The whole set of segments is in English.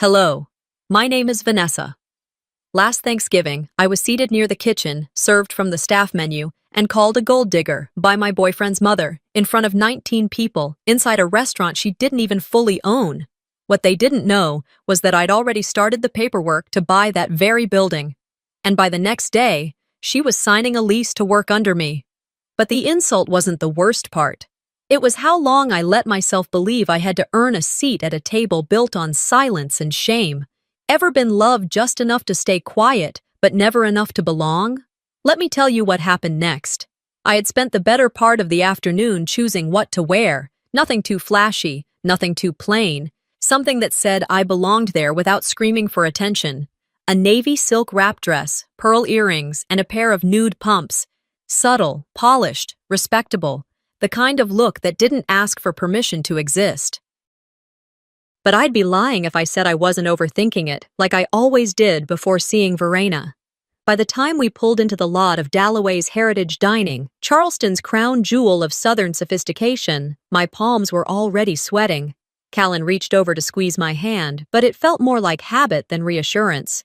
Hello, my name is Vanessa. Last Thanksgiving, I was seated near the kitchen, served from the staff menu, and called a gold digger by my boyfriend's mother, in front of 19 people, inside a restaurant she didn't even fully own. What they didn't know was that I'd already started the paperwork to buy that very building, and by the next day, she was signing a lease to work under me. But the insult wasn't the worst part. It was how long I let myself believe I had to earn a seat at a table built on silence and shame. Ever been loved just enough to stay quiet, but never enough to belong? Let me tell you what happened next. I had spent the better part of the afternoon choosing what to wear, nothing too flashy, nothing too plain, something that said I belonged there without screaming for attention. A navy silk wrap dress, pearl earrings, and a pair of nude pumps. Subtle, polished, respectable, the kind of look that didn't ask for permission to exist. But I'd be lying if I said I wasn't overthinking it, like I always did before seeing Verena. By the time we pulled into the lot of Dalloway's Heritage Dining, Charleston's crown jewel of Southern sophistication, my palms were already sweating. Callan reached over to squeeze my hand, but it felt more like habit than reassurance.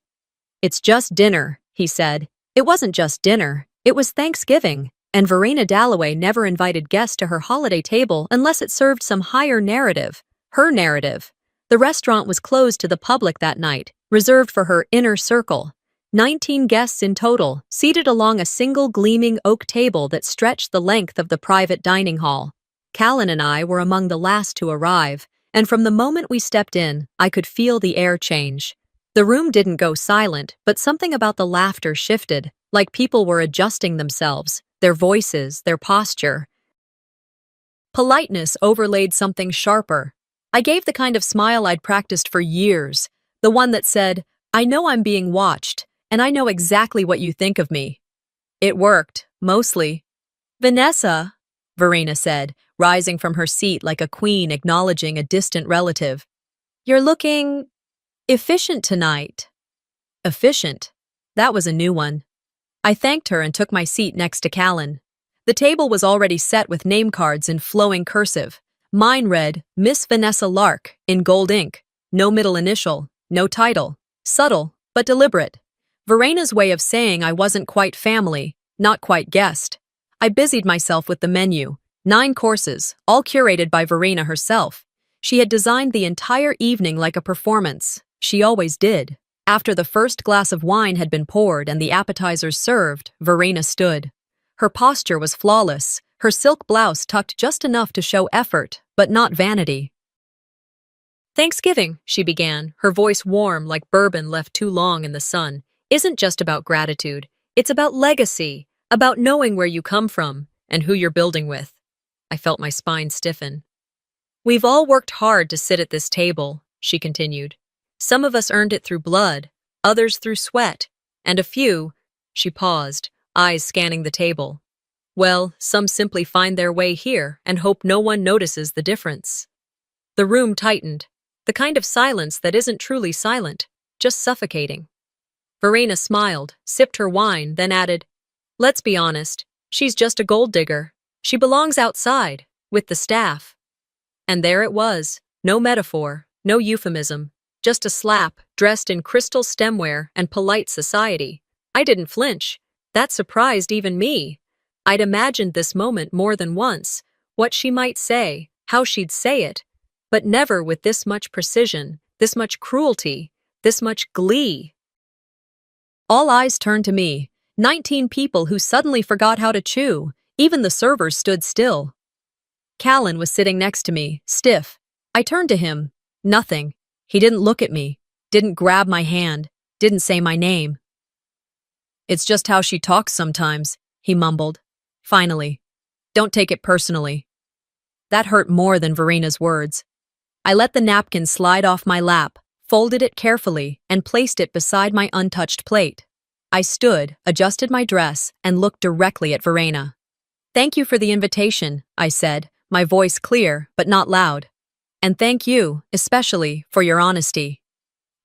"It's just dinner," he said. It wasn't just dinner, it was Thanksgiving, and Verena Dalloway never invited guests to her holiday table unless it served some higher narrative, her narrative. The restaurant was closed to the public that night, reserved for her inner circle. 19 guests in total, seated along a single gleaming oak table that stretched the length of the private dining hall. Callan and I were among the last to arrive, and from the moment we stepped in, I could feel the air change. The room didn't go silent, but something about the laughter shifted, like people were adjusting themselves, their voices, their posture. Politeness overlaid something sharper. I gave the kind of smile I'd practiced for years, the one that said, "I know I'm being watched, and I know exactly what you think of me." It worked, mostly. "Vanessa," Verena said, rising from her seat like a queen acknowledging a distant relative. "You're looking efficient tonight." Efficient? That was a new one. I thanked her and took my seat next to Callan. The table was already set with name cards in flowing cursive. Mine read, Miss Vanessa Lark, in gold ink. No middle initial, no title. Subtle, but deliberate. Verena's way of saying I wasn't quite family, not quite guest. I busied myself with the menu. 9 courses, all curated by Verena herself. She had designed the entire evening like a performance. She always did. After the first glass of wine had been poured and the appetizers served, Verena stood. Her posture was flawless, her silk blouse tucked just enough to show effort, but not vanity. "Thanksgiving," she began, her voice warm like bourbon left too long in the sun, "isn't just about gratitude. It's about legacy, about knowing where you come from and who you're building with." I felt my spine stiffen. "We've all worked hard to sit at this table," she continued. "Some of us earned it through blood, others through sweat, and a few—" She paused, eyes scanning the table. "Well, some simply find their way here and hope no one notices the difference." The room tightened, the kind of silence that isn't truly silent, just suffocating. Verena smiled, sipped her wine, then added, "Let's be honest, she's just a gold digger. She belongs outside, with the staff." And there it was, no metaphor, no euphemism, just a slap, dressed in crystal stemware and polite society. I didn't flinch. That surprised even me. I'd imagined this moment more than once, what she might say, how she'd say it, but never with this much precision, this much cruelty, this much glee. All eyes turned to me, 19 people who suddenly forgot how to chew. Even the servers stood still. Callan was sitting next to me, stiff. I turned to him. Nothing. He didn't look at me, didn't grab my hand, didn't say my name. "It's just how she talks sometimes," he mumbled. Finally, "Don't take it personally." That hurt more than Verena's words. I let the napkin slide off my lap, folded it carefully, and placed it beside my untouched plate. I stood, adjusted my dress, and looked directly at Verena. "Thank you for the invitation," I said, my voice clear but not loud. "And thank you, especially, for your honesty."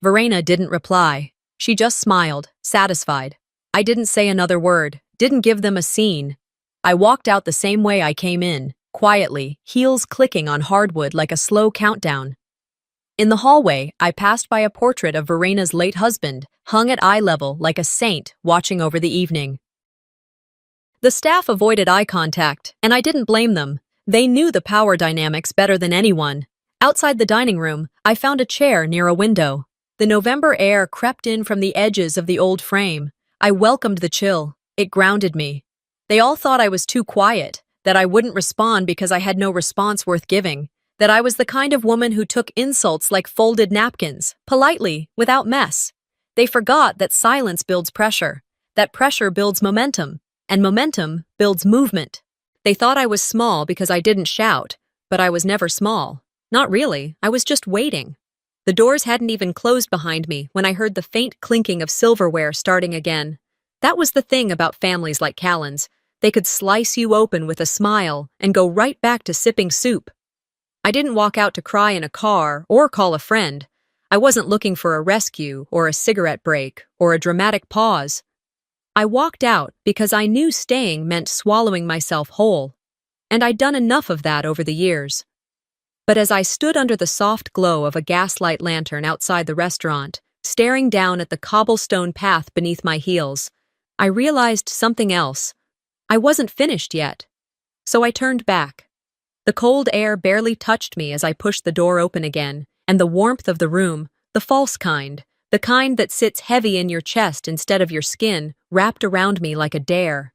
Verena didn't reply. She just smiled, satisfied. I didn't say another word, didn't give them a scene. I walked out the same way I came in, quietly, heels clicking on hardwood like a slow countdown. In the hallway, I passed by a portrait of Verena's late husband, hung at eye level like a saint watching over the evening. The staff avoided eye contact, and I didn't blame them. They knew the power dynamics better than anyone. Outside the dining room, I found a chair near a window. The November air crept in from the edges of the old frame. I welcomed the chill. It grounded me. They all thought I was too quiet, that I wouldn't respond because I had no response worth giving, that I was the kind of woman who took insults like folded napkins, politely, without mess. They forgot that silence builds pressure, that pressure builds momentum, and momentum builds movement. They thought I was small because I didn't shout, but I was never small. Not really, I was just waiting. The doors hadn't even closed behind me when I heard the faint clinking of silverware starting again. That was the thing about families like Callan's. They could slice you open with a smile and go right back to sipping soup. I didn't walk out to cry in a car or call a friend. I wasn't looking for a rescue or a cigarette break or a dramatic pause. I walked out because I knew staying meant swallowing myself whole, and I'd done enough of that over the years. But as I stood under the soft glow of a gaslight lantern outside the restaurant, staring down at the cobblestone path beneath my heels, I realized something else. I wasn't finished yet. So I turned back. The cold air barely touched me as I pushed the door open again, and the warmth of the room, the false kind, the kind that sits heavy in your chest instead of your skin, wrapped around me like a dare.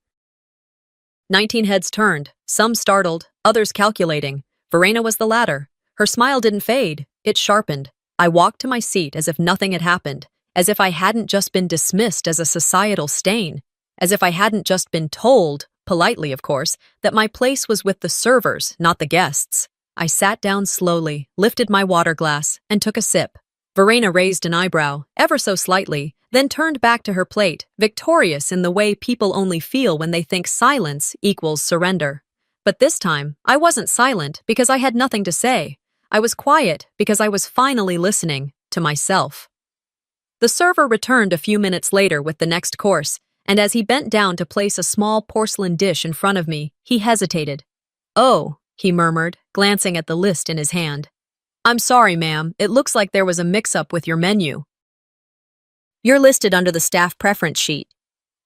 19 heads turned, some startled, others calculating. Verena was the latter. Her smile didn't fade, it sharpened. I walked to my seat as if nothing had happened, as if I hadn't just been dismissed as a societal stain, as if I hadn't just been told, politely of course, that my place was with the servers, not the guests. I sat down slowly, lifted my water glass, and took a sip. Verena raised an eyebrow, ever so slightly, then turned back to her plate, victorious in the way people only feel when they think silence equals surrender. But this time, I wasn't silent because I had nothing to say. I was quiet because I was finally listening to myself. The server returned a few minutes later with the next course, and as he bent down to place a small porcelain dish in front of me, he hesitated. "Oh," he murmured, glancing at the list in his hand. "I'm sorry, ma'am. It looks like there was a mix-up with your menu. You're listed under the staff preference sheet."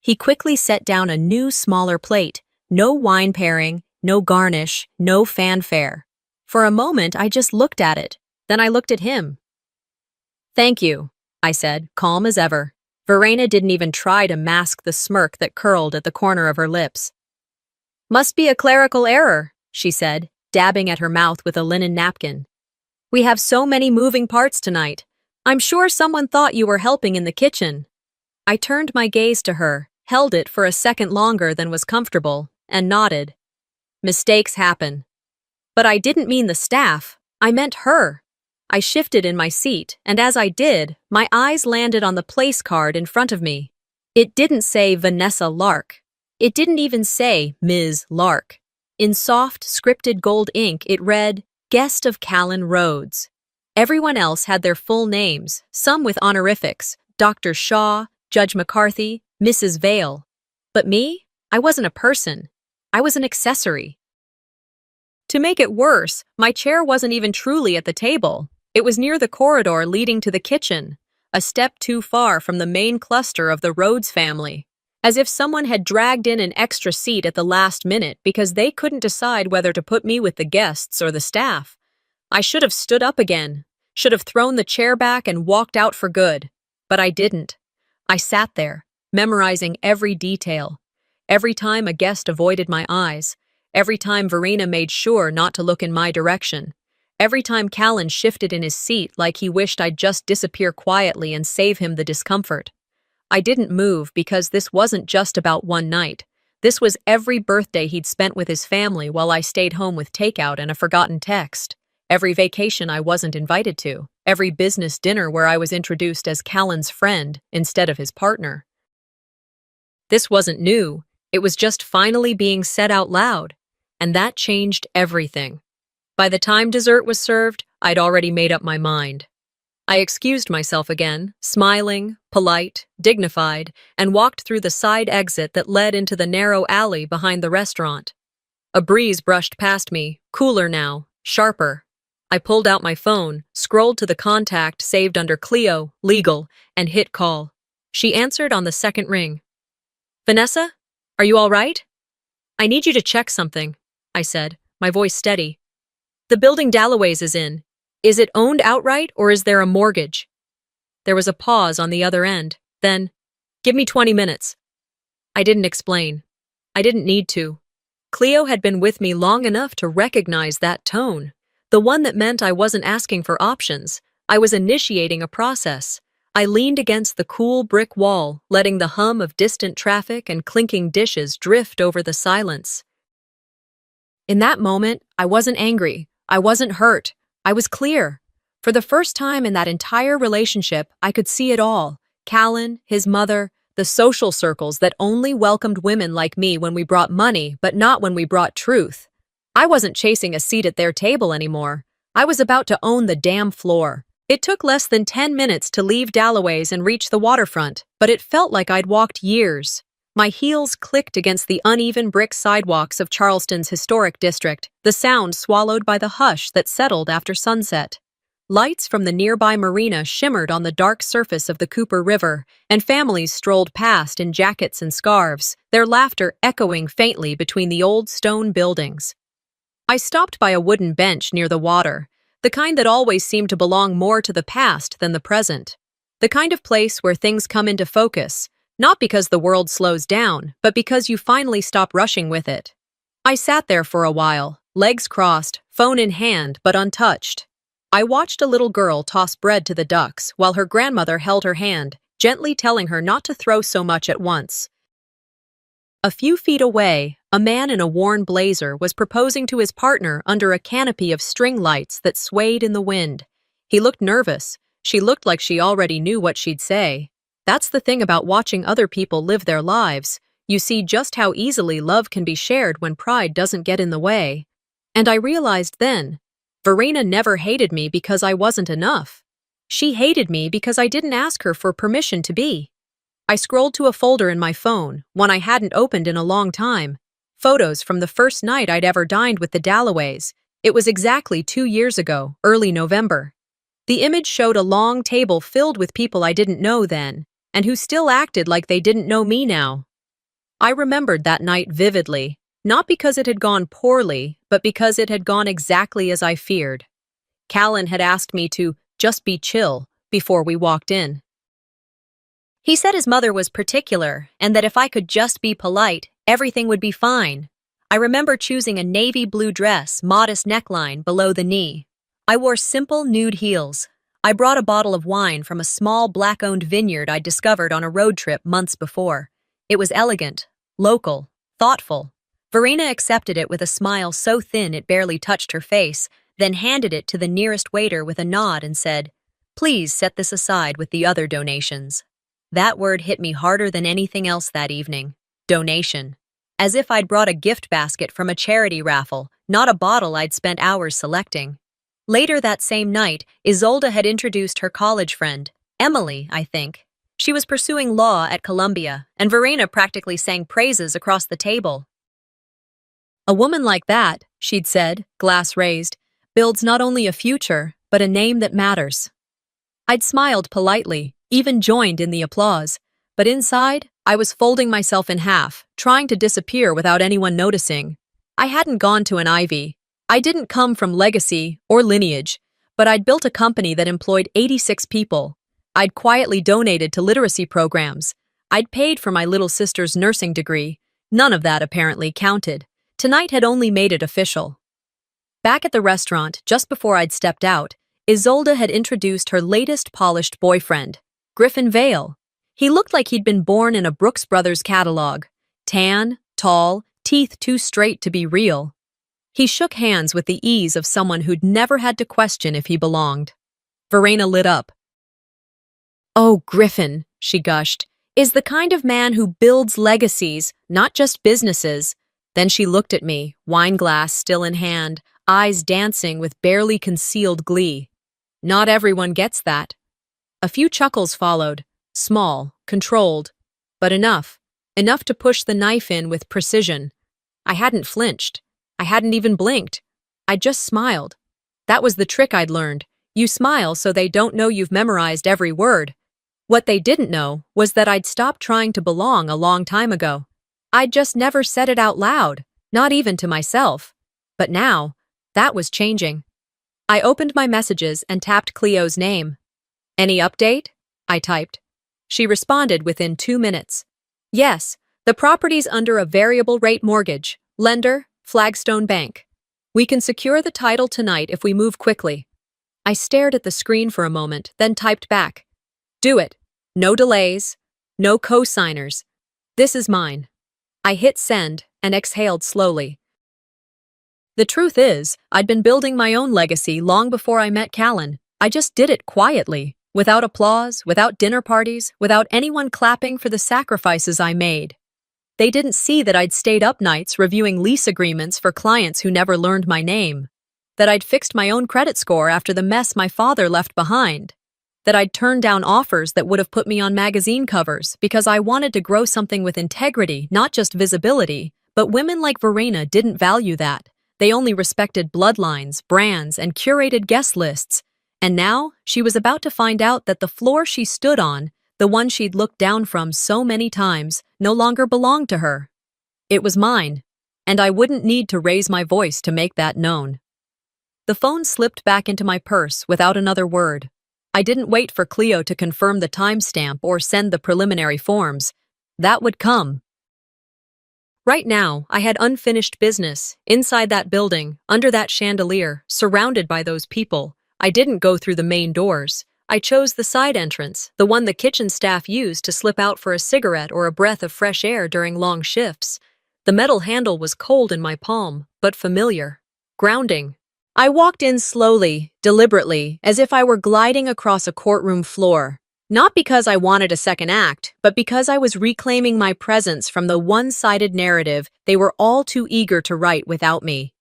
He quickly set down a new, smaller plate. No wine pairing, no garnish, no fanfare. For a moment, I just looked at it. Then I looked at him. "Thank you," I said, calm as ever. Verena didn't even try to mask the smirk that curled at the corner of her lips. "Must be a clerical error," she said, dabbing at her mouth with a linen napkin. "We have so many moving parts tonight. I'm sure someone thought you were helping in the kitchen." I turned my gaze to her, held it for a second longer than was comfortable, and nodded. "Mistakes happen." But I didn't mean the staff, I meant her. I shifted in my seat, and as I did, my eyes landed on the place card in front of me. It didn't say Vanessa Lark. It didn't even say Ms. Lark. In soft, scripted gold ink, it read, "Guest of Callan Rhodes." Everyone else had their full names, some with honorifics, Dr. Shaw, Judge McCarthy, Mrs. Vale. But me? I wasn't a person. I was an accessory. To make it worse, my chair wasn't even truly at the table. It was near the corridor leading to the kitchen, a step too far from the main cluster of the Rhodes family, as if someone had dragged in an extra seat at the last minute because they couldn't decide whether to put me with the guests or the staff. I should have stood up again, should have thrown the chair back and walked out for good, but I didn't. I sat there, memorizing every detail. Every time a guest avoided my eyes, every time Verena made sure not to look in my direction, every time Callan shifted in his seat like he wished I'd just disappear quietly and save him the discomfort. I didn't move because this wasn't just about one night. This was every birthday he'd spent with his family while I stayed home with takeout and a forgotten text. Every vacation I wasn't invited to. Every business dinner where I was introduced as Callan's friend instead of his partner. This wasn't new. It was just finally being said out loud. And that changed everything. By the time dessert was served, I'd already made up my mind. I excused myself again, smiling, polite, dignified, and walked through the side exit that led into the narrow alley behind the restaurant. A breeze brushed past me, cooler now, sharper. I pulled out my phone, scrolled to the contact saved under Cleo, legal, and hit call. She answered on the second ring. Vanessa? Are you all right? I need you to check something, I said, my voice steady. The building Dalloway's is in. Is it owned outright or is there a mortgage? There was a pause on the other end. Then, give me 20 minutes. I didn't explain. I didn't need to. Cleo had been with me long enough to recognize that tone. The one that meant I wasn't asking for options. I was initiating a process. I leaned against the cool brick wall, letting the hum of distant traffic and clinking dishes drift over the silence. In that moment, I wasn't angry. I wasn't hurt. I was clear. For the first time in that entire relationship, I could see it all. Callan, his mother, the social circles that only welcomed women like me when we brought money, but not when we brought truth. I wasn't chasing a seat at their table anymore. I was about to own the damn floor. It took less than 10 minutes to leave Dalloway's and reach the waterfront, but it felt like I'd walked years. My heels clicked against the uneven brick sidewalks of Charleston's historic district, the sound swallowed by the hush that settled after sunset. Lights from the nearby marina shimmered on the dark surface of the Cooper River, and families strolled past in jackets and scarves, their laughter echoing faintly between the old stone buildings. I stopped by a wooden bench near the water, the kind that always seemed to belong more to the past than the present. The kind of place where things come into focus, not because the world slows down, but because you finally stop rushing with it. I sat there for a while, legs crossed, phone in hand, but untouched. I watched a little girl toss bread to the ducks while her grandmother held her hand, gently telling her not to throw so much at once. A few feet away, a man in a worn blazer was proposing to his partner under a canopy of string lights that swayed in the wind. He looked nervous. She looked like she already knew what she'd say. That's the thing about watching other people live their lives. You see just how easily love can be shared when pride doesn't get in the way. And I realized then, Verena never hated me because I wasn't enough. She hated me because I didn't ask her for permission to be. I scrolled to a folder in my phone, one I hadn't opened in a long time. Photos from the first night I'd ever dined with the Dalloways. It was exactly 2 years ago, early November. The image showed a long table filled with people I didn't know then, and who still acted like they didn't know me now. I remembered that night vividly, not because it had gone poorly, but because it had gone exactly as I feared. Callan had asked me to just be chill before we walked in. He said his mother was particular, and that if I could just be polite, everything would be fine. I remember choosing a navy blue dress, modest neckline below the knee. I wore simple nude heels. I brought a bottle of wine from a small black-owned vineyard I'd discovered on a road trip months before. It was elegant, local, thoughtful. Verena accepted it with a smile so thin it barely touched her face, then handed it to the nearest waiter with a nod and said, "Please set this aside with the other donations." That word hit me harder than anything else that evening. Donation. As if I'd brought a gift basket from a charity raffle, not a bottle I'd spent hours selecting. Later that same night, Isolde had introduced her college friend, Emily, I think. She was pursuing law at Columbia, and Verena practically sang praises across the table. "A woman like that," she'd said, glass raised, "builds not only a future, but a name that matters." I'd smiled politely, even joined in the applause, but inside, I was folding myself in half, trying to disappear without anyone noticing. I hadn't gone to an Ivy. I didn't come from legacy or lineage, but I'd built a company that employed 86 people. I'd quietly donated to literacy programs. I'd paid for my little sister's nursing degree. None of that apparently counted. Tonight had only made it official. Back at the restaurant, just before I'd stepped out, Isolde had introduced her latest polished boyfriend, Griffin Vale. He looked like he'd been born in a Brooks Brothers catalog. Tan, tall, teeth too straight to be real. He shook hands with the ease of someone who'd never had to question if he belonged. Verena lit up. "Oh, Griffin," she gushed, "is the kind of man who builds legacies, not just businesses." Then she looked at me, wineglass still in hand, eyes dancing with barely concealed glee. "Not everyone gets that." A few chuckles followed, small, controlled, but enough to push the knife in with precision. I hadn't flinched. I hadn't even blinked. I just smiled. That was the trick I'd learned. You smile so they don't know you've memorized every word. What they didn't know was that I'd stopped trying to belong a long time ago. I'd just never said it out loud, not even to myself. But now, that was changing. I opened my messages and tapped Cleo's name. "Any update?" I typed. She responded within 2 minutes. "Yes, the property's under a variable rate mortgage. Lender, Flagstone Bank. We can secure the title tonight if we move quickly." I stared at the screen for a moment, then typed back. "Do it. No delays. No co-signers. This is mine." I hit send and exhaled slowly. The truth is, I'd been building my own legacy long before I met Callan. I just did it quietly, without applause, without dinner parties, without anyone clapping for the sacrifices I made. They didn't see that I'd stayed up nights reviewing lease agreements for clients who never learned my name, that I'd fixed my own credit score after the mess my father left behind, that I'd turned down offers that would have put me on magazine covers because I wanted to grow something with integrity, not just visibility. But women like Verena didn't value that. They only respected bloodlines, brands, and curated guest lists. And now, she was about to find out that the floor she stood on, the one she'd looked down from so many times, no longer belonged to her. It was mine, and I wouldn't need to raise my voice to make that known. The phone slipped back into my purse without another word. I didn't wait for Cleo to confirm the timestamp or send the preliminary forms. That would come. Right now, I had unfinished business, inside that building, under that chandelier, surrounded by those people. I didn't go through the main doors. I chose the side entrance, the one the kitchen staff used to slip out for a cigarette or a breath of fresh air during long shifts. The metal handle was cold in my palm, but familiar. Grounding. I walked in slowly, deliberately, as if I were gliding across a courtroom floor. Not because I wanted a second act, but because I was reclaiming my presence from the one-sided narrative they were all too eager to write without me.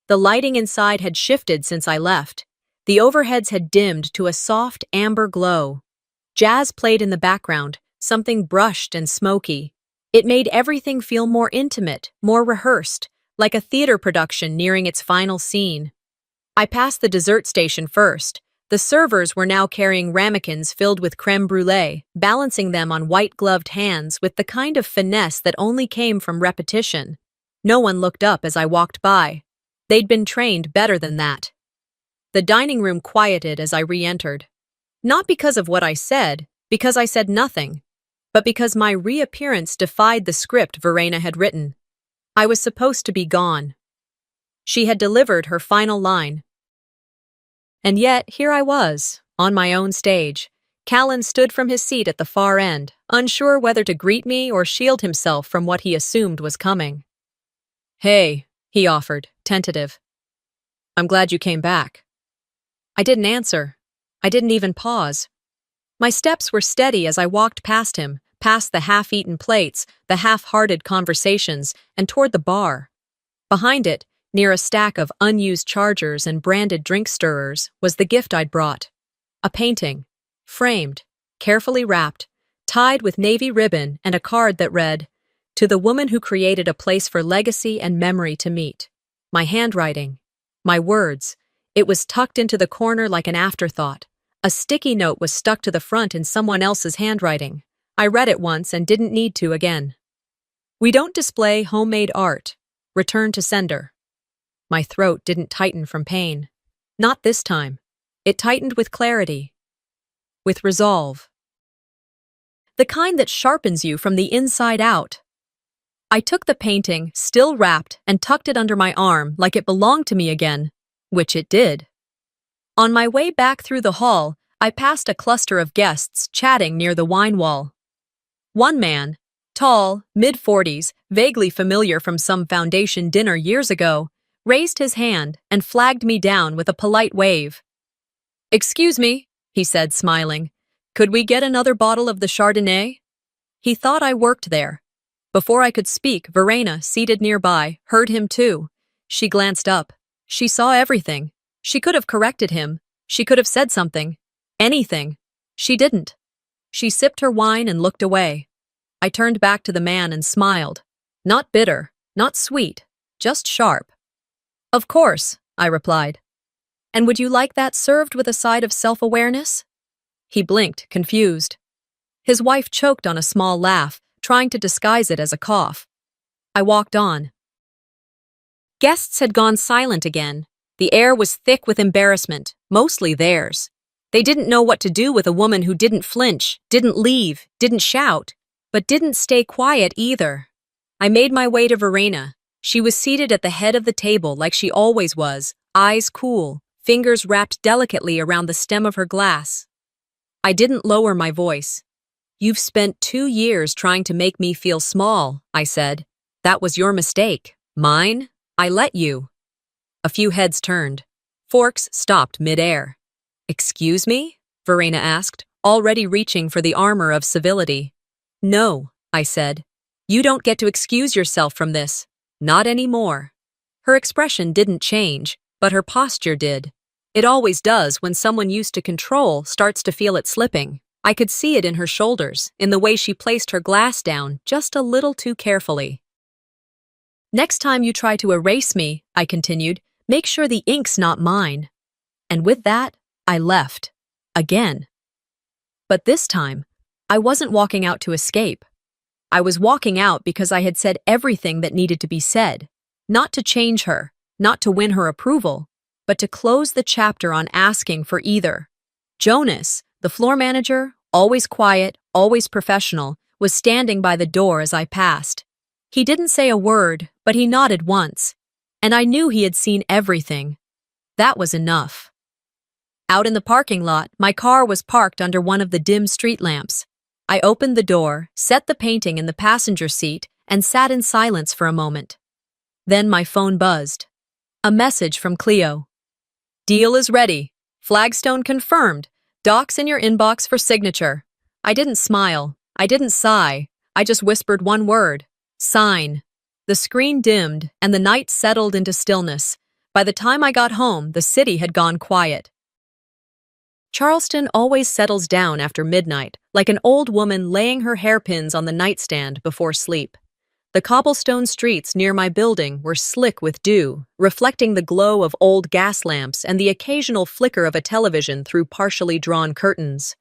The lighting inside had shifted since I left. The overheads had dimmed to a soft amber glow. Jazz played in the background, something brushed and smoky. It made everything feel more intimate, more rehearsed, like a theater production nearing its final scene. I passed the dessert station first. The servers were now carrying ramekins filled with crème brûlée, balancing them on white-gloved hands with the kind of finesse that only came from repetition. No one looked up as I walked by. They'd been trained better than that. The dining room quieted as I re-entered. Not because of what I said, because I said nothing, but because my reappearance defied the script Verena had written. I was supposed to be gone. She had delivered her final line. And yet, here I was, on my own stage. Callan stood from his seat at the far end, unsure whether to greet me or shield himself from what he assumed was coming. "Hey," he offered, tentative. "I'm glad you came back." I didn't answer. I didn't even pause. My steps were steady as I walked past him, past the half-eaten plates, the half-hearted conversations, and toward the bar. Behind it, near a stack of unused chargers and branded drink stirrers, was the gift I'd brought. A painting, framed, carefully wrapped, tied with navy ribbon and a card that read, "To the woman who created a place for legacy and memory to meet." My handwriting, my words, it was tucked into the corner like an afterthought. A sticky note was stuck to the front in someone else's handwriting. I read it once and didn't need to again. "We don't display homemade art. Return to sender." My throat didn't tighten from pain. Not this time. It tightened with clarity. With resolve. The kind that sharpens you from the inside out. I took the painting, still wrapped, and tucked it under my arm like it belonged to me again, which it did. On my way back through the hall, I passed a cluster of guests chatting near the wine wall. One man, tall, mid-40s, vaguely familiar from some foundation dinner years ago, raised his hand and flagged me down with a polite wave. "Excuse me," he said, smiling. "Could we get another bottle of the Chardonnay?" He thought I worked there. Before I could speak, Verena, seated nearby, heard him too. She glanced up. She saw everything. She could have corrected him. She could have said something. Anything. She didn't. She sipped her wine and looked away. I turned back to the man and smiled. Not bitter, not sweet, just sharp. "Of course," I replied. And would you like that served with a side of self-awareness? He blinked, confused. His wife choked on a small laugh, trying to disguise it as a cough. I walked on. Guests had gone silent again. The air was thick with embarrassment, mostly theirs. They didn't know what to do with a woman who didn't flinch, didn't leave, didn't shout, but didn't stay quiet either. I made my way to Verena. She was seated at the head of the table like she always was, eyes cool, fingers wrapped delicately around the stem of her glass. I didn't lower my voice. "You've spent 2 years trying to make me feel small," I said. "That was your mistake. Mine? I let you." A few heads turned. Forks stopped mid-air. "Excuse me?" Verena asked, already reaching for the armor of civility. "No," I said. "You don't get to excuse yourself from this. Not anymore." Her expression didn't change, but her posture did. It always does when someone used to control starts to feel it slipping. I could see it in her shoulders, in the way she placed her glass down just a little too carefully. "Next time you try to erase me," I continued, "make sure the ink's not mine." And with that, I left. Again. But this time, I wasn't walking out to escape. I was walking out because I had said everything that needed to be said. Not to change her, not to win her approval, but to close the chapter on asking for either. Jonas, the floor manager, always quiet, always professional, was standing by the door as I passed. He didn't say a word, but he nodded once, and I knew he had seen everything. That was enough. Out in the parking lot, my car was parked under one of the dim street lamps. I opened the door, set the painting in the passenger seat, and sat in silence for a moment. Then my phone buzzed. A message from Cleo. "Deal is ready. Flagstone confirmed. Docs in your inbox for signature." I didn't smile. I didn't sigh. I just whispered one word. "Sign." The screen dimmed, and the night settled into stillness. By the time I got home, the city had gone quiet. Charleston always settles down after midnight, like an old woman laying her hairpins on the nightstand before sleep. The cobblestone streets near my building were slick with dew, reflecting the glow of old gas lamps and the occasional flicker of a television through partially drawn curtains.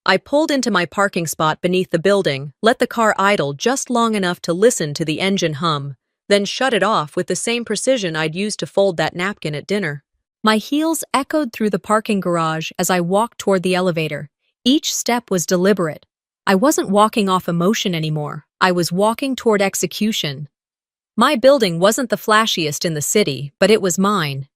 I pulled into my parking spot beneath the building, let the car idle just long enough to listen to the engine hum, then shut it off with the same precision I'd used to fold that napkin at dinner. My heels echoed through the parking garage as I walked toward the elevator. Each step was deliberate. I wasn't walking off emotion anymore. I was walking toward execution. My building wasn't the flashiest in the city, but it was mine.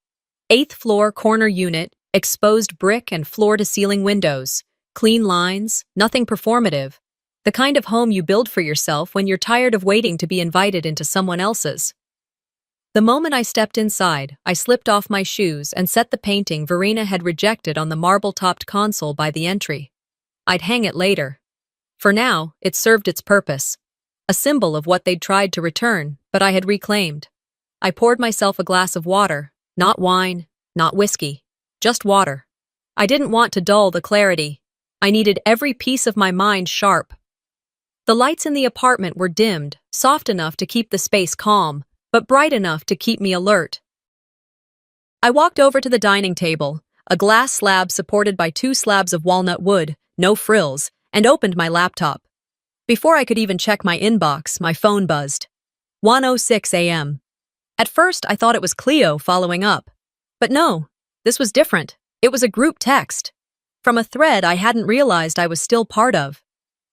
8th floor corner unit, exposed brick and floor-to-ceiling windows, clean lines, nothing performative. The kind of home you build for yourself when you're tired of waiting to be invited into someone else's. The moment I stepped inside, I slipped off my shoes and set the painting Verena had rejected on the marble-topped console by the entry. I'd hang it later. For now, it served its purpose. A symbol of what they'd tried to return, but I had reclaimed. I poured myself a glass of water, not wine, not whiskey, just water. I didn't want to dull the clarity. I needed every piece of my mind sharp. The lights in the apartment were dimmed, soft enough to keep the space calm, but bright enough to keep me alert. I walked over to the dining table, a glass slab supported by 2 slabs of walnut wood, no frills, and opened my laptop. Before I could even check my inbox, my phone buzzed. 1:06 a.m. At first, I thought it was Cleo following up. But no, this was different. It was a group text. From a thread I hadn't realized I was still part of.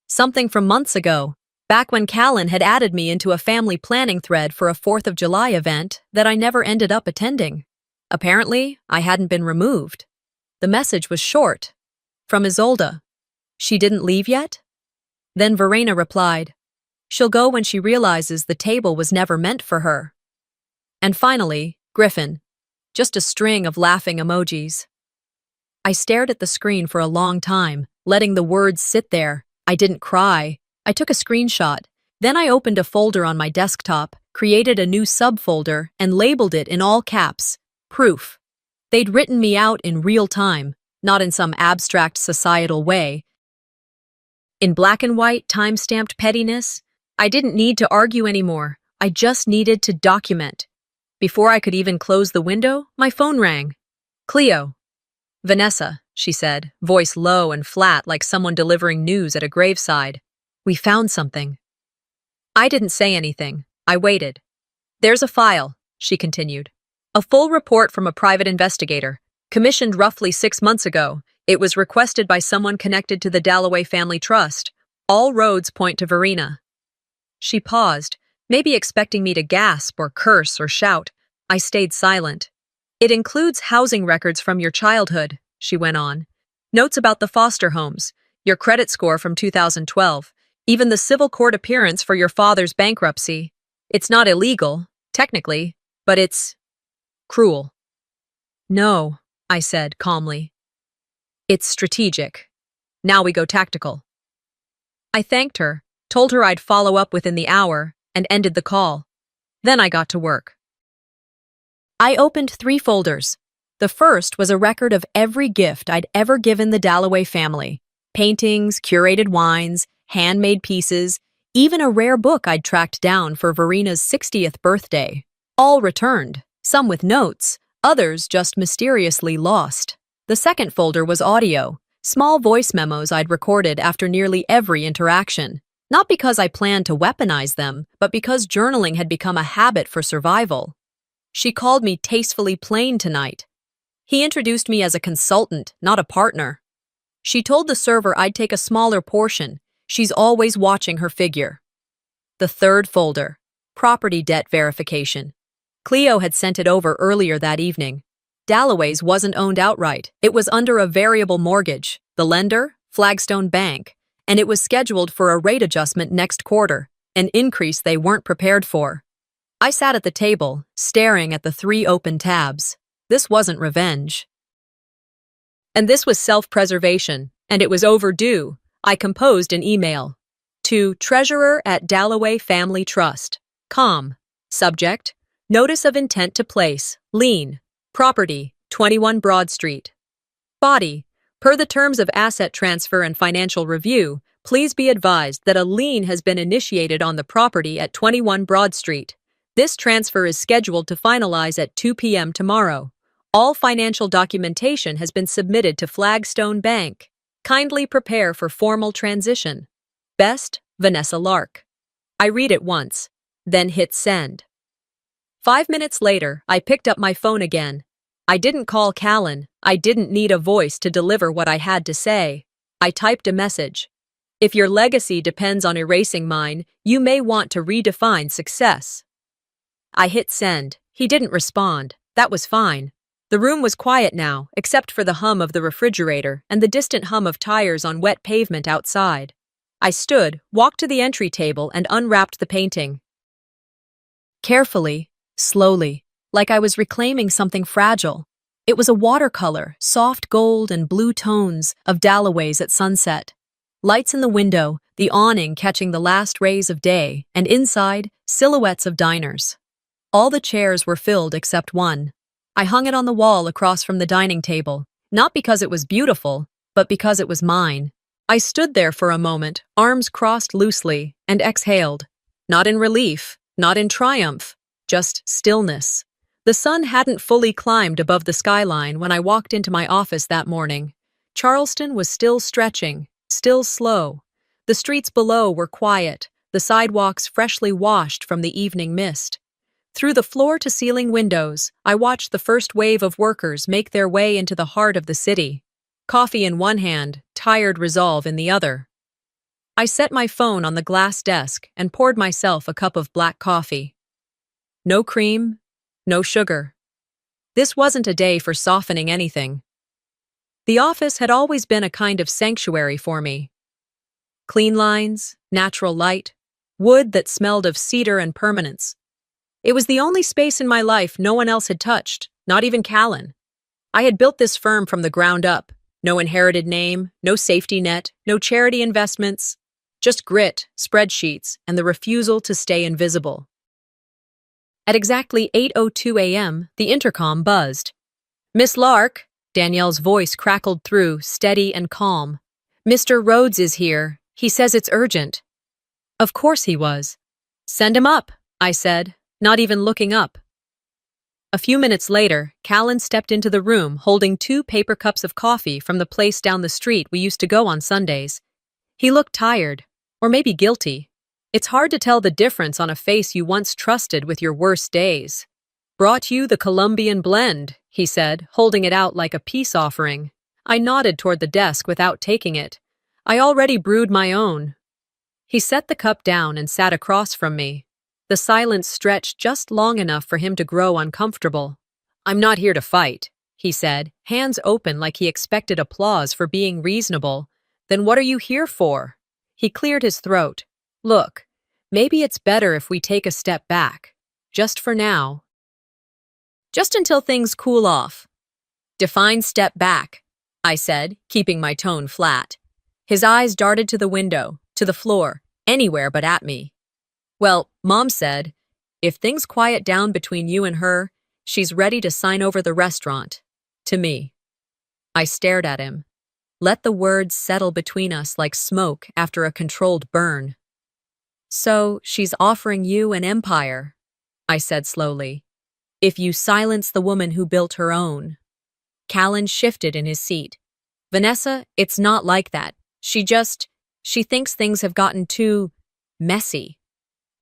Something from months ago, back when Callan had added me into a family planning thread for a 4th of July event that I never ended up attending. Apparently, I hadn't been removed. The message was short. From Isolde. She didn't leave yet? Then Verena replied, "She'll go when she realizes the table was never meant for her." And finally, Griffin. Just a string of laughing emojis. I stared at the screen for a long time, letting the words sit there. I didn't cry. I took a screenshot. Then I opened a folder on my desktop, created a new subfolder, and labeled it in all caps, Proof. They'd written me out in real time, not in some abstract societal way. In black and white, time-stamped pettiness, I didn't need to argue anymore. I just needed to document. Before I could even close the window, my phone rang. Cleo. Vanessa, she said, voice low and flat like someone delivering news at a graveside. We found something. I didn't say anything. I waited. There's a file, she continued. A full report from a private investigator, commissioned roughly 6 months ago. It was requested by someone connected to the Dalloway Family Trust. All roads point to Verena. She paused, maybe expecting me to gasp or curse or shout. I stayed silent. It includes housing records from your childhood, she went on. Notes about the foster homes, your credit score from 2012, even the civil court appearance for your father's bankruptcy. It's not illegal, technically, but it's cruel. No, I said calmly. It's strategic. Now we go tactical. I thanked her, told her I'd follow up within the hour, and ended the call. Then I got to work. I opened 3 folders. The first was a record of every gift I'd ever given the Dalloway family. Paintings, curated wines, handmade pieces, even a rare book I'd tracked down for Verena's 60th birthday. All returned, some with notes, others just mysteriously lost. The second folder was audio, small voice memos I'd recorded after nearly every interaction. Not because I planned to weaponize them, but because journaling had become a habit for survival. She called me tastefully plain tonight. He introduced me as a consultant, not a partner. She told the server I'd take a smaller portion. She's always watching her figure. The third folder, property debt verification. Cleo had sent it over earlier that evening. Dalloway's wasn't owned outright. It was under a variable mortgage. The lender, Flagstone Bank, and it was scheduled for a rate adjustment next quarter, an increase they weren't prepared for. I sat at the table, staring at the 3 open tabs. This wasn't revenge. And this was self-preservation, and it was overdue. I composed an email. To treasurer@DallowayFamilyTrust.com. Subject, Notice of Intent to Place, Lien, Property, 21 Broad Street. Body, per the terms of asset transfer and financial review, please be advised that a lien has been initiated on the property at 21 Broad Street. This transfer is scheduled to finalize at 2 p.m. tomorrow. All financial documentation has been submitted to Flagstone Bank. Kindly prepare for formal transition. Best, Vanessa Lark. I read it once, then hit send. 5 minutes later, I picked up my phone again. I didn't call Callan. I didn't need a voice to deliver what I had to say. I typed a message. If your legacy depends on erasing mine, you may want to redefine success. I hit send. He didn't respond. That was fine. The room was quiet now, except for the hum of the refrigerator and the distant hum of tires on wet pavement outside. I stood, walked to the entry table, and unwrapped the painting. Carefully, slowly, like I was reclaiming something fragile. It was a watercolor, soft gold and blue tones of Dalloway's at sunset. Lights in the window, the awning catching the last rays of day, and inside, silhouettes of diners. All the chairs were filled except one. I hung it on the wall across from the dining table, not because it was beautiful, but because it was mine. I stood there for a moment, arms crossed loosely, and exhaled. Not in relief, not in triumph, just stillness. The sun hadn't fully climbed above the skyline when I walked into my office that morning. Charleston was still stretching, still slow. The streets below were quiet, the sidewalks freshly washed from the evening mist. Through the floor-to-ceiling windows, I watched the first wave of workers make their way into the heart of the city. Coffee in one hand, tired resolve in the other. I set my phone on the glass desk and poured myself a cup of black coffee. No cream, no sugar. This wasn't a day for softening anything. The office had always been a kind of sanctuary for me. Clean lines, natural light, wood that smelled of cedar and permanence. It was the only space in my life no one else had touched, not even Callan. I had built this firm from the ground up. No inherited name, no safety net, no charity investments. Just grit, spreadsheets, and the refusal to stay invisible. At exactly 8:02 a.m., the intercom buzzed. "Miss Lark," Danielle's voice crackled through, steady and calm. "Mr. Rhodes is here. He says it's urgent." Of course he was. "Send him up," I said, not even looking up. A few minutes later, Callan stepped into the room holding 2 paper cups of coffee from the place down the street we used to go on Sundays. He looked tired, or maybe guilty. It's hard to tell the difference on a face you once trusted with your worst days. "Brought you the Colombian blend," he said, holding it out like a peace offering. I nodded toward the desk without taking it. I already brewed my own. He set the cup down and sat across from me. The silence stretched just long enough for him to grow uncomfortable. "I'm not here to fight," he said, hands open like he expected applause for being reasonable. "Then what are you here for?" He cleared his throat. "Look, maybe it's better if we take a step back. Just for now. Just until things cool off." "Define step back," I said, keeping my tone flat. His eyes darted to the window, to the floor, anywhere but at me. "Well, Mom said, if things quiet down between you and her, she's ready to sign over the restaurant. To me." I stared at him. Let the words settle between us like smoke after a controlled burn. "So, she's offering you an empire," I said slowly. "If you silence the woman who built her own." Callan shifted in his seat. "Vanessa, it's not like that. She thinks things have gotten too messy.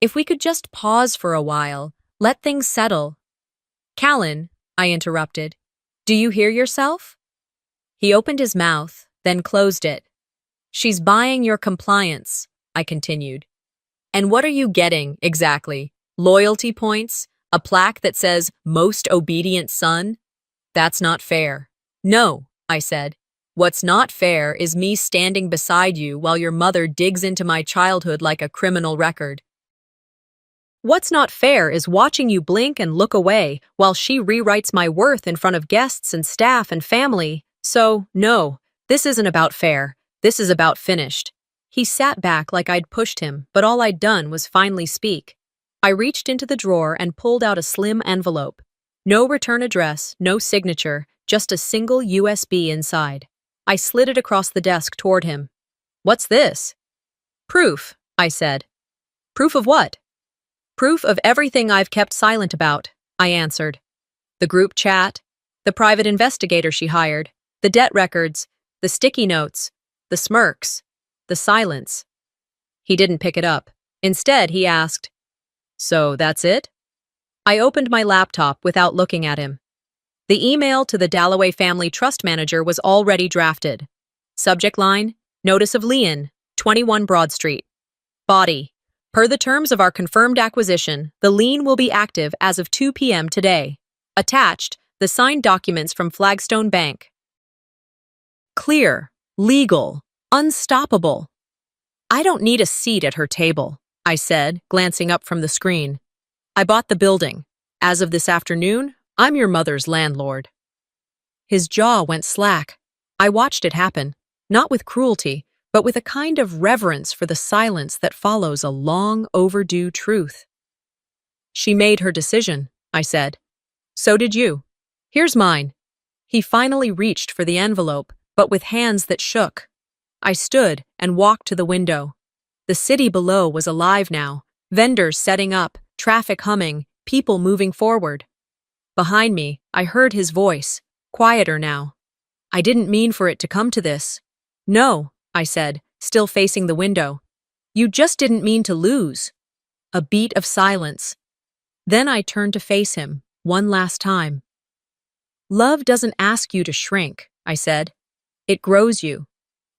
If we could just pause for a while, let things settle." "Callan," I interrupted, "do you hear yourself?" He opened his mouth, then closed it. "She's buying your compliance," I continued. "And what are you getting, exactly? Loyalty points? A plaque that says, 'Most obedient son'? That's not fair." "No," I said. "What's not fair is me standing beside you while your mother digs into my childhood like a criminal record. What's not fair is watching you blink and look away while she rewrites my worth in front of guests and staff and family. So, no, this isn't about fair. This is about finished." He sat back like I'd pushed him, but all I'd done was finally speak. I reached into the drawer and pulled out a slim envelope. No return address, no signature, just a single USB inside. I slid it across the desk toward him. "What's this?" "Proof," I said. "Proof of what?" "Proof of everything I've kept silent about," I answered. "The group chat, the private investigator she hired, the debt records, the sticky notes, the smirks, the silence." He didn't pick it up. Instead, he asked, "So that's it?" I opened my laptop without looking at him. The email to the Dalloway family trust manager was already drafted. Subject line, "Notice of lien, 21 Broad Street." Body, "Per the terms of our confirmed acquisition, the lien will be active as of 2 p.m. today." Attached, the signed documents from Flagstone Bank. Clear, legal, unstoppable. "I don't need a seat at her table," I said, glancing up from the screen. "I bought the building. As of this afternoon, I'm your mother's landlord." His jaw went slack. I watched it happen, not with cruelty, but with a kind of reverence for the silence that follows a long overdue truth. "She made her decision," I said. "So did you. Here's mine." He finally reached for the envelope, but with hands that shook. I stood and walked to the window. The city below was alive now, vendors setting up, traffic humming, people moving forward. Behind me, I heard his voice, quieter now. "I didn't mean for it to come to this." "No," I said, still facing the window. "You just didn't mean to lose." A beat of silence. Then I turned to face him, one last time. "Love doesn't ask you to shrink," I said. "It grows you.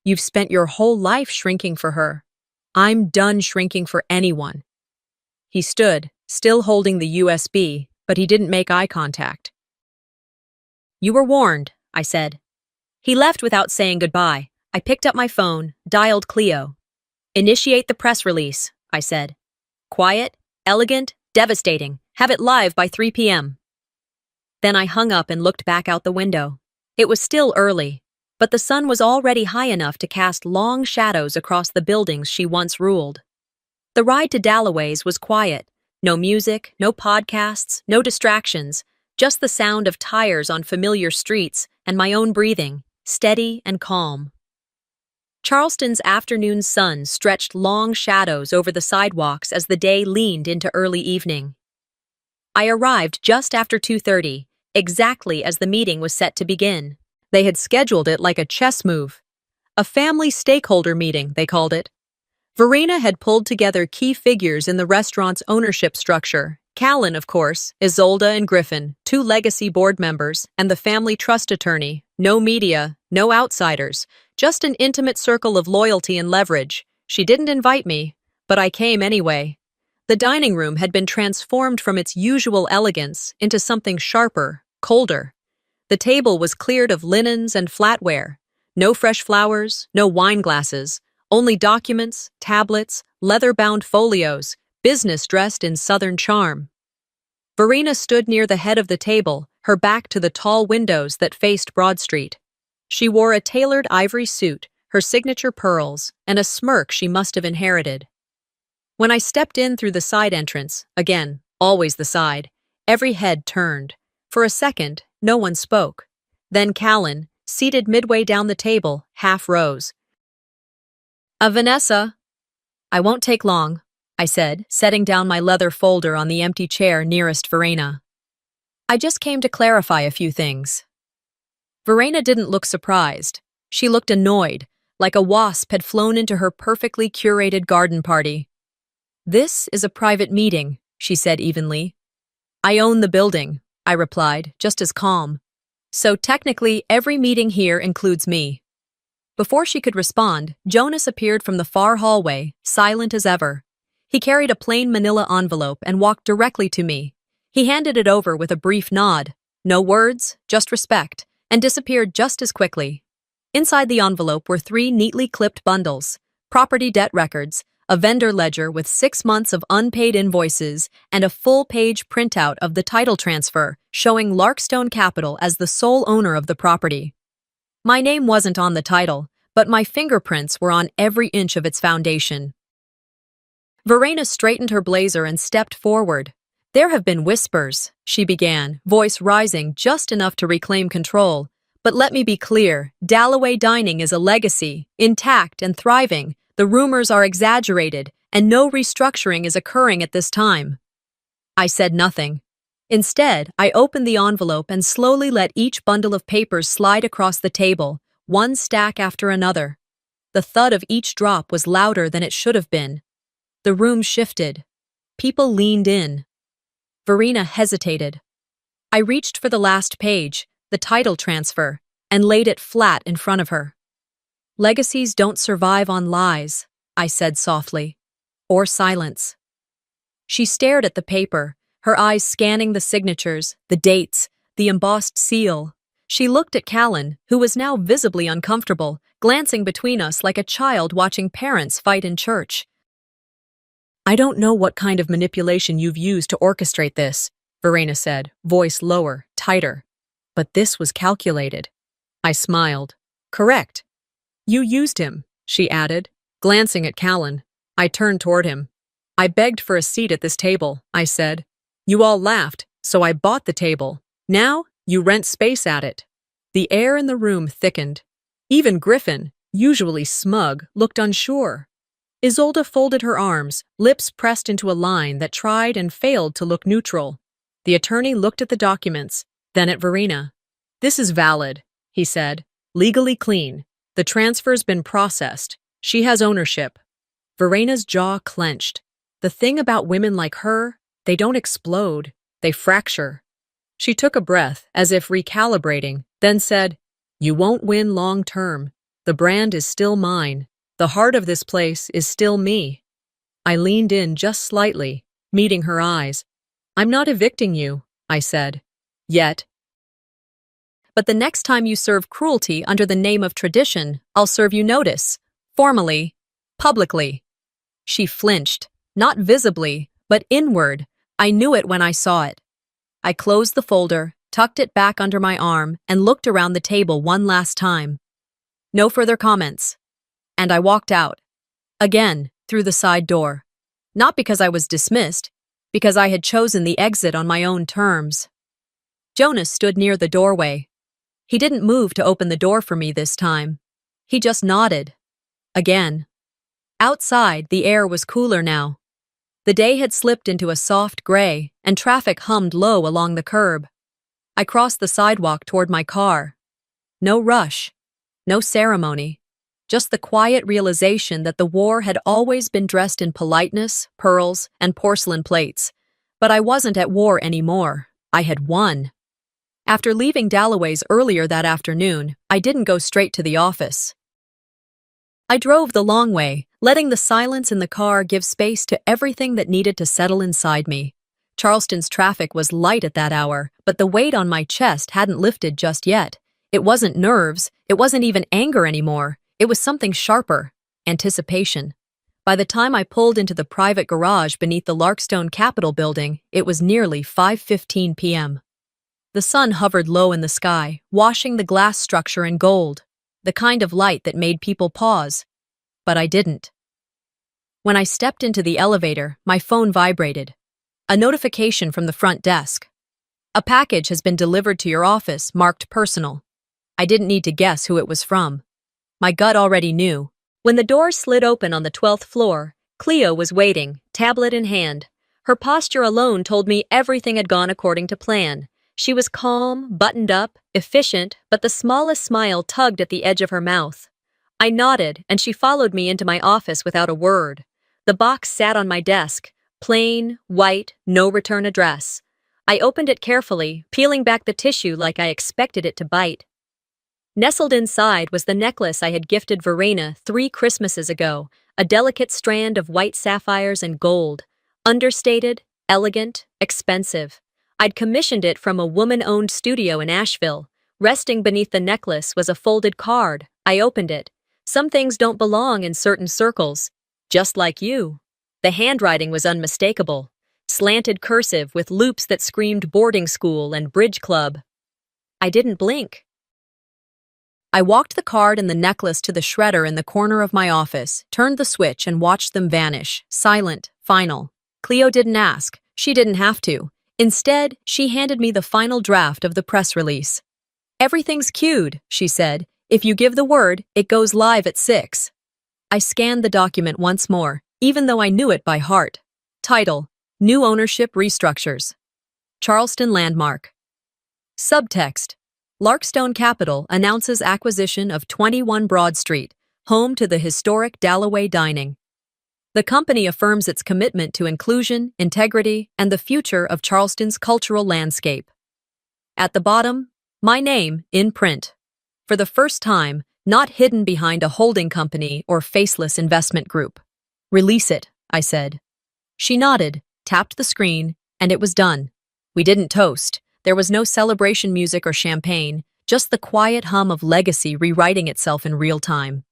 You've spent your whole life shrinking for her. I'm done shrinking for anyone." He stood, still holding the USB, but he didn't make eye contact. "You were warned," I said. He left without saying goodbye. I picked up my phone, dialed Cleo. "Initiate the press release," I said. "Quiet, elegant, devastating. Have it live by 3 p.m. Then I hung up and looked back out the window. It was still early, but the sun was already high enough to cast long shadows across the buildings she once ruled. The ride to Dalloway's was quiet. No music, no podcasts, no distractions, just the sound of tires on familiar streets and my own breathing, steady and calm. Charleston's afternoon sun stretched long shadows over the sidewalks as the day leaned into early evening. I arrived just after 2:30, exactly as the meeting was set to begin. They had scheduled it like a chess move. A family stakeholder meeting, they called it. Verena had pulled together key figures in the restaurant's ownership structure. Callan, of course, Isolde and Griffin, two legacy board members, and the family trust attorney. No media, no outsiders, just an intimate circle of loyalty and leverage. She didn't invite me, but I came anyway. The dining room had been transformed from its usual elegance into something sharper, colder. The table was cleared of linens and flatware. No fresh flowers, no wine glasses, only documents, tablets, leather-bound folios, business dressed in southern charm. Verena stood near the head of the table, her back to the tall windows that faced Broad Street. She wore a tailored ivory suit, her signature pearls, and a smirk she must have inherited. When I stepped in through the side entrance, again, always the side, every head turned. For a second, no one spoke. Then Callan, seated midway down the table, half rose. Vanessa. I won't take long, I said, setting down my leather folder on the empty chair nearest Verena. I just came to clarify a few things. Verena didn't look surprised. She looked annoyed, like a wasp had flown into her perfectly curated garden party. This is a private meeting, she said evenly. I own the building, I replied, just as calm. So technically, every meeting here includes me. Before she could respond, Jonas appeared from the far hallway, silent as ever. He carried a plain manila envelope and walked directly to me. He handed it over with a brief nod, no words, just respect, and disappeared just as quickly. Inside the envelope were 3 neatly clipped bundles: property debt records, a vendor ledger with 6 months of unpaid invoices, and a full-page printout of the title transfer showing Larkstone Capital as the sole owner of the property. My name wasn't on the title, but my fingerprints were on every inch of its foundation. Verena straightened her blazer and stepped forward. There have been whispers, she began, voice rising just enough to reclaim control. But let me be clear, Dalloway Dining is a legacy, intact and thriving. The rumors are exaggerated, and no restructuring is occurring at this time. I said nothing. Instead, I opened the envelope and slowly let each bundle of papers slide across the table, one stack after another. The thud of each drop was louder than it should have been. The room shifted. People leaned in. Verena hesitated. I reached for the last page, the title transfer, and laid it flat in front of her. Legacies don't survive on lies, I said softly, or silence. She stared at the paper, her eyes scanning the signatures, the dates, the embossed seal. She looked at Callan, who was now visibly uncomfortable, glancing between us like a child watching parents fight in church. I don't know what kind of manipulation you've used to orchestrate this, Verena said, voice lower, tighter. But this was calculated. I smiled. Correct. You used him, she added, glancing at Callan. I turned toward him. I begged for a seat at this table, I said. You all laughed, so I bought the table. Now, you rent space at it. The air in the room thickened. Even Griffin, usually smug, looked unsure. Isolde folded her arms, lips pressed into a line that tried and failed to look neutral. The attorney looked at the documents, then at Verena. This is valid, he said. Legally clean. The transfer's been processed. She has ownership. Verena's jaw clenched. The thing about women like her, they don't explode, they fracture. She took a breath, as if recalibrating, then said, You won't win long term. The brand is still mine. The heart of this place is still me. I leaned in just slightly, meeting her eyes. I'm not evicting you, I said. Yet. But the next time you serve cruelty under the name of tradition, I'll serve you notice. Formally. Publicly. She flinched, not visibly, but inward. I knew it when I saw it. I closed the folder, tucked it back under my arm, and looked around the table one last time. No further comments. And I walked out. Again, through the side door. Not because I was dismissed, because I had chosen the exit on my own terms. Jonas stood near the doorway. He didn't move to open the door for me this time. He just nodded. Again. Outside, the air was cooler now. The day had slipped into a soft gray, and traffic hummed low along the curb. I crossed the sidewalk toward my car. No rush, no ceremony, just the quiet realization that the war had always been dressed in politeness, pearls, and porcelain plates. But I wasn't at war anymore. I had won. After leaving Dalloway's earlier that afternoon, I didn't go straight to the office. I drove the long way, letting the silence in the car give space to everything that needed to settle inside me. Charleston's traffic was light at that hour, but the weight on my chest hadn't lifted just yet. It wasn't nerves, it wasn't even anger anymore. It was something sharper, anticipation. By the time I pulled into the private garage beneath the Larkstone Capitol building, it was nearly 5:15 p.m. The sun hovered low in the sky, washing the glass structure in gold, the kind of light that made people pause. But I didn't. When I stepped into the elevator, my phone vibrated. A notification from the front desk. A package has been delivered to your office, marked personal. I didn't need to guess who it was from. My gut already knew. When the door slid open on the 12th floor, Cleo was waiting, tablet in hand. Her posture alone told me everything had gone according to plan. She was calm, buttoned up, efficient, but the smallest smile tugged at the edge of her mouth. I nodded, and she followed me into my office without a word. The box sat on my desk, plain, white, no return address. I opened it carefully, peeling back the tissue like I expected it to bite. Nestled inside was the necklace I had gifted Verena 3 Christmases ago, a delicate strand of white sapphires and gold. Understated, elegant, expensive. I'd commissioned it from a woman-owned studio in Asheville. Resting beneath the necklace was a folded card. I opened it. Some things don't belong in certain circles. Just like you. The handwriting was unmistakable. Slanted cursive with loops that screamed boarding school and bridge club. I didn't blink. I walked the card and the necklace to the shredder in the corner of my office, turned the switch and watched them vanish, silent, final. Cleo didn't ask. She didn't have to. Instead, she handed me the final draft of the press release. "Everything's queued," she said. "If you give the word, it goes live at 6. I scanned the document once more, even though I knew it by heart. Title: New Ownership Restructures. Charleston Landmark. Subtext: Larkstone Capitol announces acquisition of 21 Broad Street, home to the historic Dalloway Dining. The company affirms its commitment to inclusion, integrity, and the future of Charleston's cultural landscape. At the bottom, my name in print. For the first time, not hidden behind a holding company or faceless investment group. "Release it," I said. She nodded, tapped the screen, and it was done. We didn't toast. There was no celebration music or champagne, just the quiet hum of legacy rewriting itself in real time.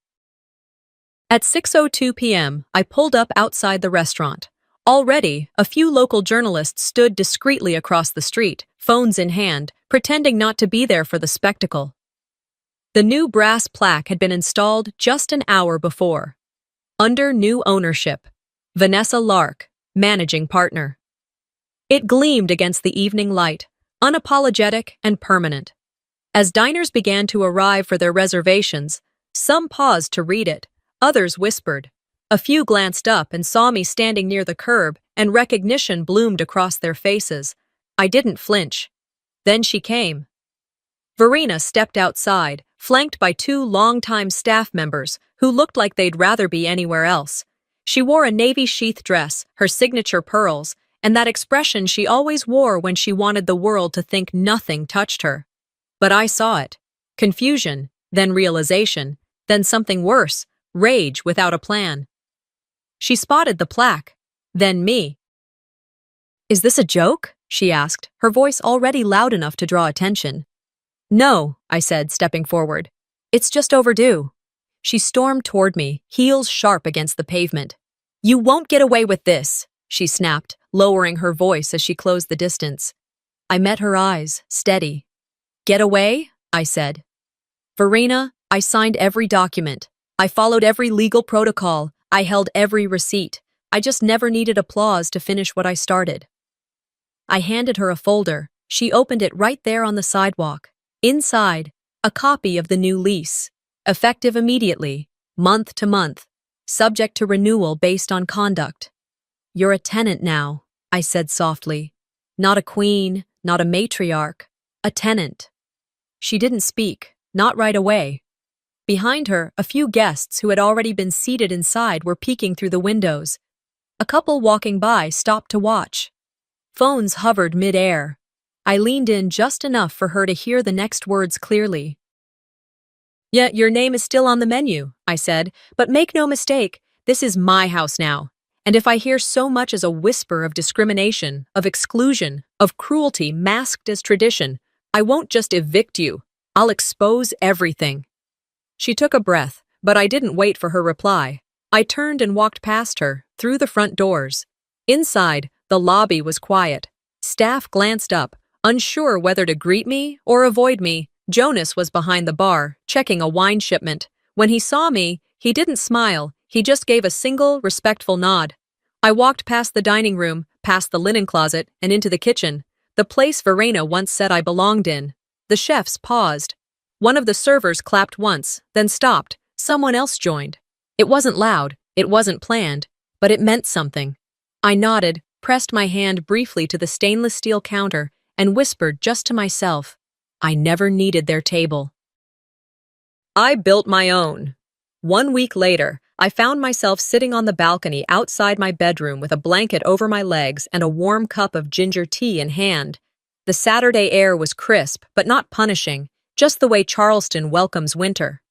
At 6:02 p.m., I pulled up outside the restaurant. Already, a few local journalists stood discreetly across the street, phones in hand, pretending not to be there for the spectacle. The new brass plaque had been installed just an hour before. Under new ownership, Vanessa Lark, managing partner. It gleamed against the evening light, unapologetic and permanent. As diners began to arrive for their reservations, some paused to read it. Others whispered. A few glanced up and saw me standing near the curb, and recognition bloomed across their faces. I didn't flinch. Then she came. Verena stepped outside, flanked by 2 longtime staff members who looked like they'd rather be anywhere else. She wore a navy sheath dress, her signature pearls, and that expression she always wore when she wanted the world to think nothing touched her. But I saw it. Confusion, then realization, then something worse. Rage without a plan. She spotted the plaque, then me. "Is this a joke?" she asked, her voice already loud enough to draw attention. "No," I said, stepping forward. "It's just overdue." She stormed toward me, heels sharp against the pavement. "You won't get away with this," she snapped, lowering her voice as she closed the distance. I met her eyes, steady. "Get away?" I said. "Verena, I signed every document. I followed every legal protocol. I held every receipt. I just never needed applause to finish what I started." I handed her a folder. She opened it right there on the sidewalk. Inside, a copy of the new lease. Effective immediately, month to month, subject to renewal based on conduct. You're a tenant now, I said softly. Not a queen, not a matriarch, a tenant. She didn't speak, not right away. Behind her, a few guests who had already been seated inside were peeking through the windows. A couple walking by stopped to watch. Phones hovered mid-air. I leaned in just enough for her to hear the next words clearly. "Yeah, your name is still on the menu," I said, "but make no mistake, this is my house now. And if I hear so much as a whisper of discrimination, of exclusion, of cruelty masked as tradition, I won't just evict you. I'll expose everything." She took a breath, but I didn't wait for her reply. I turned and walked past her, through the front doors. Inside, the lobby was quiet. Staff glanced up, unsure whether to greet me or avoid me. Jonas was behind the bar, checking a wine shipment. When he saw me, he didn't smile, he just gave a single, respectful nod. I walked past the dining room, past the linen closet, and into the kitchen. The place Verena once said I belonged in. The chefs paused. One of the servers clapped once, then stopped. Someone else joined. It wasn't loud, it wasn't planned, but it meant something. I nodded, pressed my hand briefly to the stainless steel counter, and whispered just to myself, I never needed their table. I built my own. 1 week later, I found myself sitting on the balcony outside my bedroom with a blanket over my legs and a warm cup of ginger tea in hand. The Saturday air was crisp, but not punishing, just the way Charleston welcomes winter.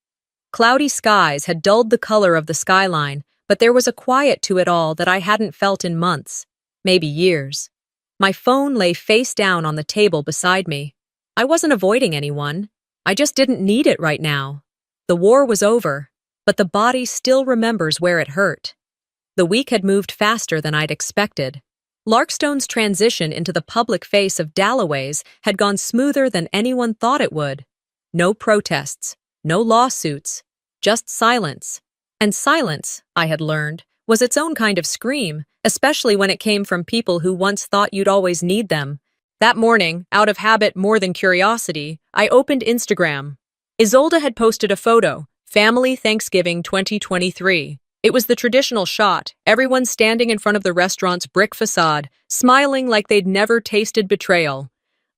Cloudy skies had dulled the color of the skyline, but there was a quiet to it all that I hadn't felt in months, maybe years. My phone lay face down on the table beside me. I wasn't avoiding anyone. I just didn't need it right now. The war was over, but the body still remembers where it hurt. The week had moved faster than I'd expected. Larkstone's transition into the public face of Dalloway's had gone smoother than anyone thought it would. No protests, no lawsuits, just silence. And silence, I had learned, was its own kind of scream, especially when it came from people who once thought you'd always need them. That morning, out of habit more than curiosity, I opened Instagram. Isolde had posted a photo, Family Thanksgiving 2023. It was the traditional shot, everyone standing in front of the restaurant's brick facade, smiling like they'd never tasted betrayal.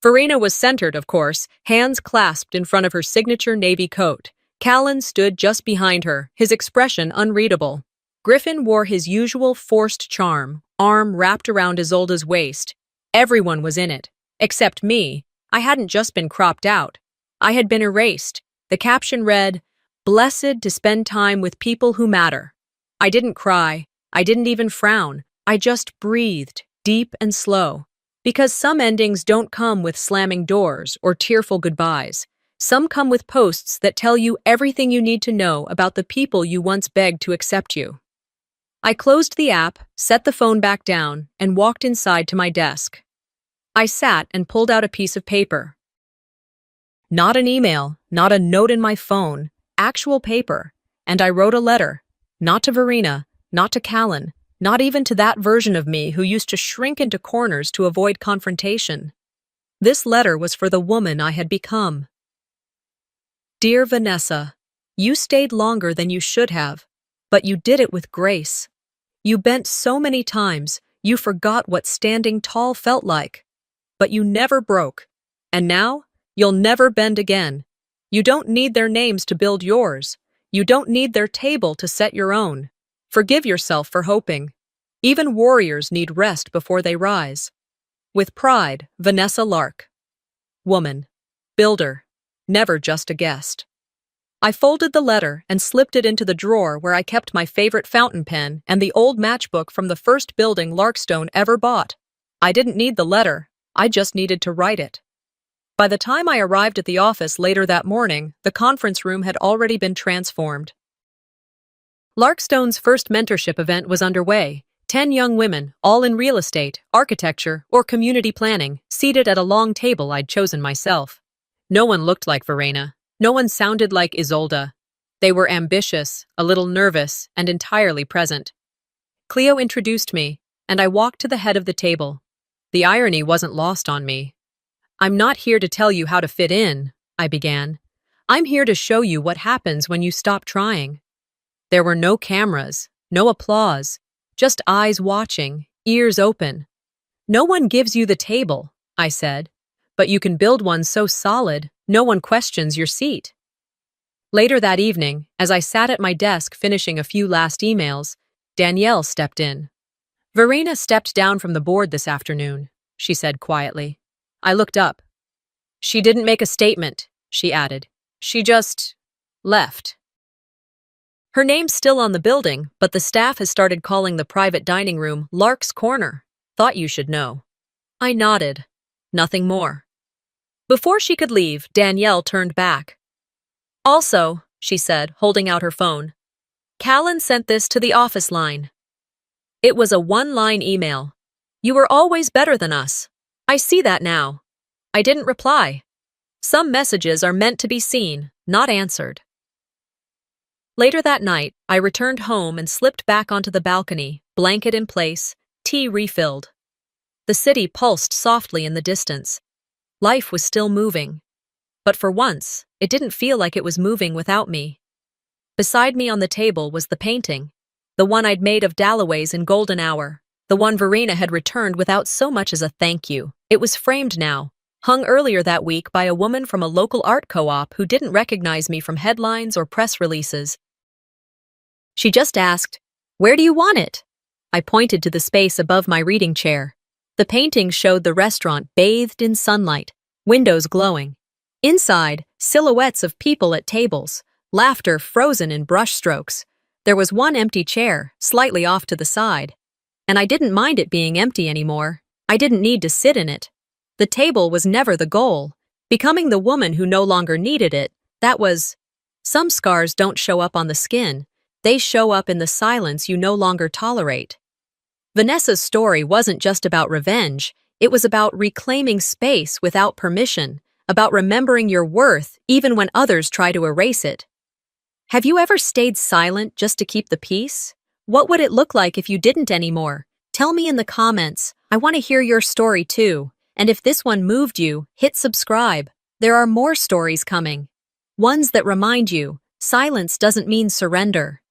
Verena was centered, of course, hands clasped in front of her signature navy coat. Callan stood just behind her, his expression unreadable. Griffin wore his usual forced charm, arm wrapped around Isolde's waist. Everyone was in it, except me. I hadn't just been cropped out. I had been erased. The caption read, "Blessed to spend time with people who matter." I didn't cry. I didn't even frown. I just breathed, deep and slow. Because some endings don't come with slamming doors or tearful goodbyes. Some come with posts that tell you everything you need to know about the people you once begged to accept you. I closed the app, set the phone back down, and walked inside to my desk. I sat and pulled out a piece of paper. Not an email, not a note in my phone, actual paper. And I wrote a letter. Not to Verena, not to Callan, not even to that version of me who used to shrink into corners to avoid confrontation. This letter was for the woman I had become. Dear Vanessa, you stayed longer than you should have, but you did it with grace. You bent so many times, you forgot what standing tall felt like. But you never broke. And now, you'll never bend again. You don't need their names to build yours. You don't need their table to set your own. Forgive yourself for hoping. Even warriors need rest before they rise. With pride, Vanessa Lark. Woman. Builder. Never just a guest. I folded the letter and slipped it into the drawer where I kept my favorite fountain pen and the old matchbook from the first building Larkstone ever bought. I didn't need the letter. I just needed to write it. By the time I arrived at the office later that morning, the conference room had already been transformed. Larkstone's first mentorship event was underway. 10 young women, all in real estate, architecture, or community planning, seated at a long table I'd chosen myself. No one looked like Verena. No one sounded like Isolde. They were ambitious, a little nervous, and entirely present. Cleo introduced me, and I walked to the head of the table. The irony wasn't lost on me. "I'm not here to tell you how to fit in," I began. "I'm here to show you what happens when you stop trying." There were no cameras, no applause, just eyes watching, ears open. No one gives you the table, I said, but you can build one so solid, no one questions your seat. Later that evening, as I sat at my desk finishing a few last emails, Danielle stepped in. Verena stepped down from the board this afternoon, she said quietly. I looked up. She didn't make a statement, she added. She just left. Her name's still on the building, but the staff has started calling the private dining room Lark's Corner. Thought you should know. I nodded. Nothing more. Before she could leave, Danielle turned back. Also, she said, holding out her phone, Callan sent this to the office line. It was a one-line email. You were always better than us. I see that now. I didn't reply. Some messages are meant to be seen, not answered. Later that night, I returned home and slipped back onto the balcony, blanket in place, tea refilled. The city pulsed softly in the distance. Life was still moving. But for once, it didn't feel like it was moving without me. Beside me on the table was the painting, the one I'd made of Dalloway's in Golden Hour, the one Verena had returned without so much as a thank you. It was framed now, hung earlier that week by a woman from a local art co-op who didn't recognize me from headlines or press releases. She just asked, "Where do you want it?" I pointed to the space above my reading chair. The painting showed the restaurant bathed in sunlight, windows glowing. Inside, silhouettes of people at tables, laughter frozen in brushstrokes. There was one empty chair, slightly off to the side. And I didn't mind it being empty anymore. I didn't need to sit in it. The table was never the goal. Becoming the woman who no longer needed it, that was... Some scars don't show up on the skin. They show up in the silence you no longer tolerate. Vanessa's story wasn't just about revenge. It was about reclaiming space without permission, about remembering your worth even when others try to erase it. Have you ever stayed silent just to keep the peace? What would it look like if you didn't anymore? Tell me in the comments. I want to hear your story too. And if this one moved you, hit subscribe. There are more stories coming. Ones that remind you, silence doesn't mean surrender.